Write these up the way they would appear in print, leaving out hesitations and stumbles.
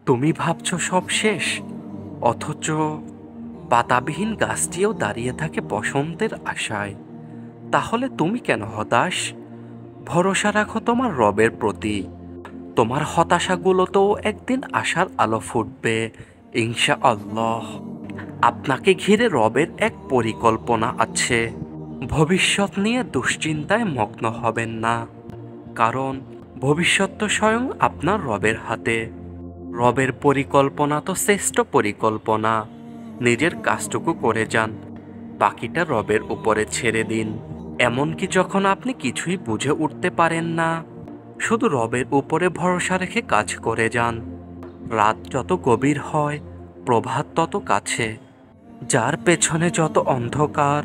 তুমি ভাবছো সব শেষ, অথচ পাতাবিহীন গাছটিও দাঁড়িয়ে থাকে বসন্তের আশায়। তাহলে তুমি কেন হতাশ? ভরসা রাখো তোমার রবের প্রতি। তোমার হতাশাগুলোতেও একদিন আশার আলো ফুটবে, ইনশাআল্লাহ। আপনাকে ঘিরে রবের এক পরিকল্পনা আছে। ভবিষ্যৎ নিয়ে দুশ্চিন্তায় মগ্ন হবেন না, কারণ ভবিষ্যৎ তো স্বয়ং আপনার রবের হাতে। রবের পরিকল্পনা তো শ্রেষ্ঠ পরিকল্পনা। নিজের কাজটুকু করে যান, বাকিটা রবের উপরে ছেড়ে দিন। এমনকি যখন আপনি কিছুই বুঝে উঠতে পারেন না, শুধু রবের উপরে ভরসা রেখে কাজ করে যান। রাত যত গভীর হয়, প্রভাত তত কাছে। যার পেছনে যত অন্ধকার,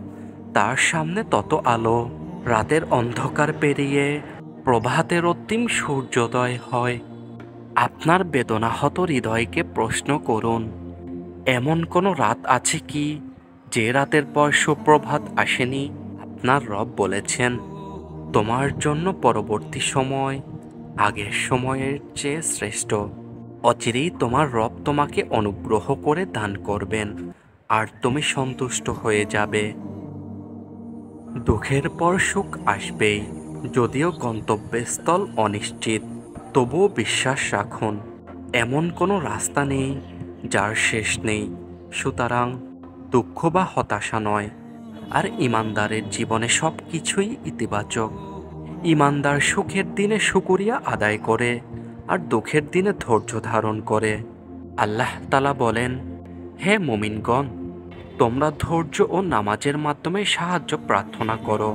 তার সামনে তত আলো। রাতের অন্ধকার পেরিয়ে প্রভাতের অন্তিম সূর্যোদয় হয়। আপনার বেদনাহত হৃদয়কে প্রশ্ন করুন, এমন কোনো রাত আছে কি যে রাতের পর সুপ্রভাত আসেনি? আপনার রব বলেছেন, তোমার জন্য পরবর্তী সময় আগের সময়ের চেয়ে শ্রেষ্ঠ। অচিরেই তোমার রব তোমাকে অনুগ্রহ করে দান করবেন, আর তুমি সন্তুষ্ট হয়ে যাবে। দুঃখের পর সুখ আসবেই, যদিও গন্তব্যস্থল অনিশ্চিত। তবুও বিশ্বাস রাখুন, এমন কোনো রাস্তা নেই যার শেষ নেই। সুতরাং দুঃখ বা হতাশা নয়। আর ইমানদারের জীবনে সব কিছুই ইতিবাচক। ইমানদার সুখের দিনে শুকরিয়া আদায় করে, আর দুঃখের দিনে ধৈর্য ধারণ করে। আল্লাহ তাআলা বলেন, হে মুমিনগণ, তোমরা ধৈর্য ও নামাজের মাধ্যমে সাহায্য প্রার্থনা করো।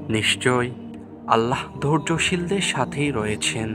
নিশ্চয় আল্লাহ ধৈর্যশীলদের সাথেই রয়েছেন।